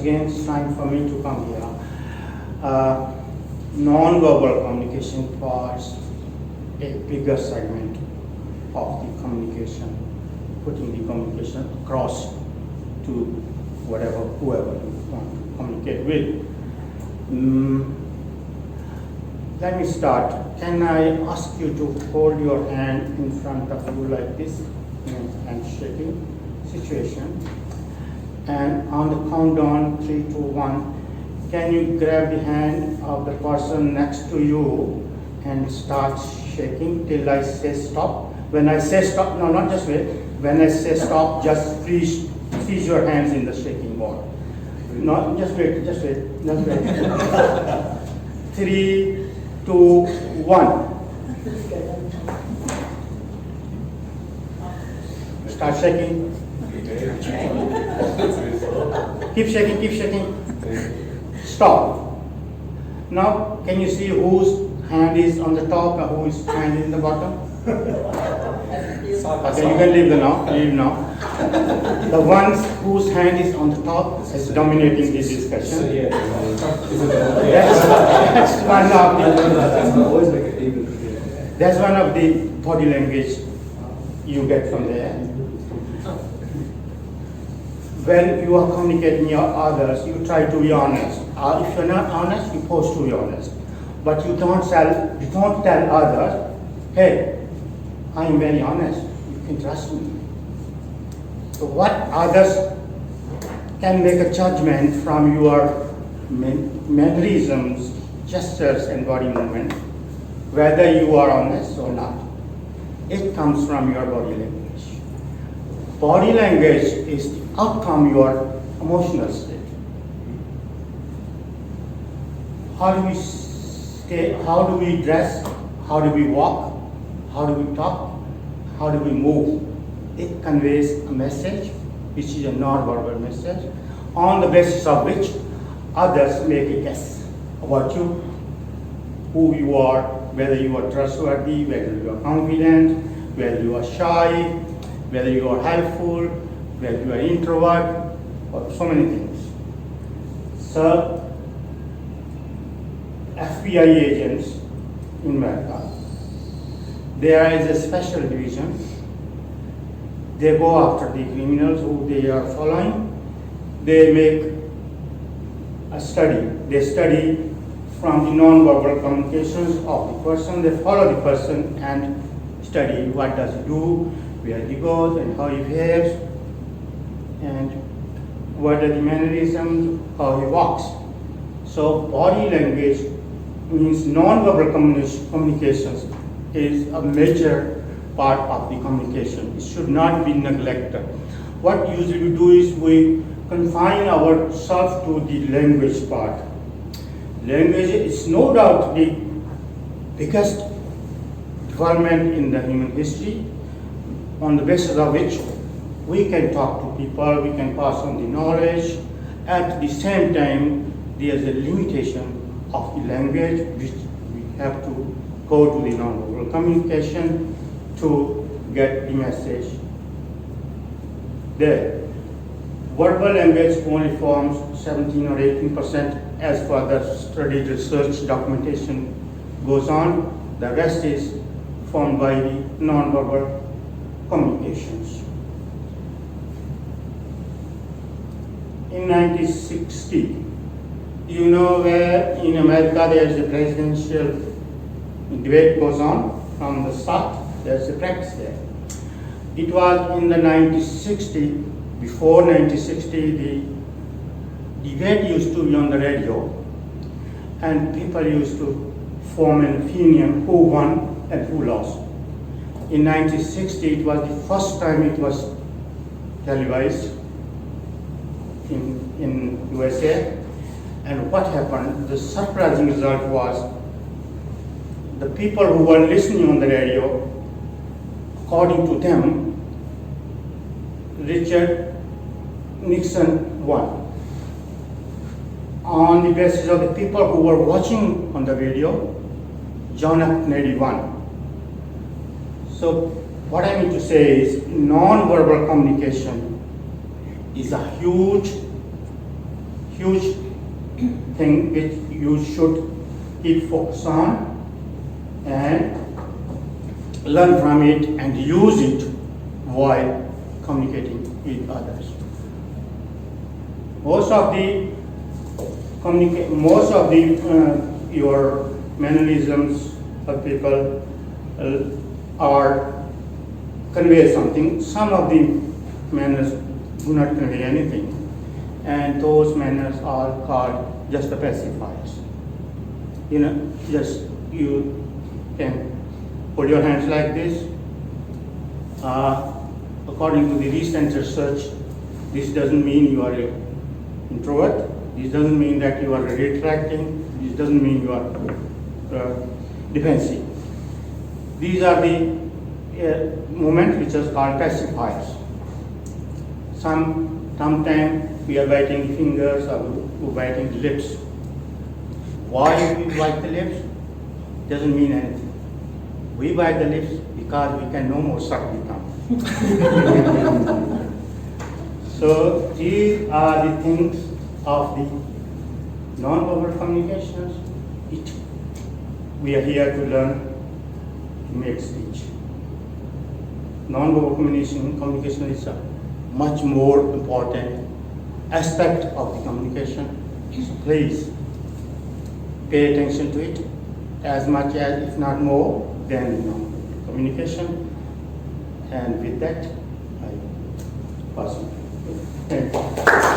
again it's time for me to come here. Non-verbal communication forms a bigger segment of the communication, putting the communication across to whoever you want to communicate with. Let me start. Can I ask you to hold your hand in front of you like this, in a handshaking situation? And on the countdown, 3, 2, 1, can you grab the hand of the person next to you and start shaking till I say stop? When I say stop, no, not just wait. When I say stop, just freeze your hands in the shaking mode. No, just wait. 3, 2, 1. Start shaking. Keep shaking. Stop. Now, can you see whose hand is on the top and whose hand is in the bottom? Okay, you can leave now. The ones whose hand is on the top is dominating this discussion. That's one of the body language you get from there. When you are communicating with others, you try to be honest. If you're not honest, you're supposed to be honest. But you don't tell others, hey, I'm very honest, you can trust me. So what others can make a judgment from your mannerisms, gestures, and body movement, whether you are honest or not. It comes from your body language. Body language is the outcome of your emotional state. How do we stay? How do we dress? How do we walk? How do we talk? How do we move? It conveys a message, which is a non-verbal message, on the basis of which others make a guess about you, who you are, whether you are trustworthy, whether you are confident, whether you are shy, whether you are helpful, whether you are introvert, or so many things. So, FBI agents in America, there is a special division. They go after the criminals who they are following. They make a study. They study from the non-verbal communications of the person. They follow the person and study what does he do, where he goes, and how he behaves, and what are the mannerisms, how he walks. So body language means non-verbal communications is a major part of the communication. It should not be neglected. What usually we do is we confine ourselves to the language part. Language is no doubt the biggest development in the human history, on the basis of which we can talk to people, we can pass on the knowledge. At the same time, there is a limitation of the language, which we have to go to the non-verbal communication to get the message there. Verbal language only forms 17 or 18% as further study, research, documentation goes on. The rest is formed by the non-verbal communications. In 1960, you know where in America there is a presidential debate goes on from the start. There's a practice there. It was in the 1960, before 1960, the debate used to be on the radio, and people used to form an opinion who won and who lost. In 1960, it was the first time it was televised in USA. And what happened? The surprising result was the people who were listening on the radio, according to them, Richard Nixon won. On the basis of the people who were watching on the radio, John F. Kennedy won. So what I mean to say is non-verbal communication is a huge huge thing which you should keep focus on and learn from it and use it while communicating with others. Most of the your mannerisms of people are convey something. Some of the manners do not convey anything, and those manners are called just the pacifiers. Just you can put your hands like this. According to the recent research, this doesn't mean you are an introvert. This doesn't mean that you are retracting. This doesn't mean you are defensive. These are the movements which are called pacifiers. Sometimes we are biting fingers or we are biting lips. Why we bite the lips? Doesn't mean anything. We bite the lips because we can no more suck the tongue. So these are the things of the non-verbal communications. We are here to learn to make speech. Non-verbal communication is a much more important aspect of the communication. So please pay attention to it as much as, if not more, than communication. And with that, I pass on. Thank you.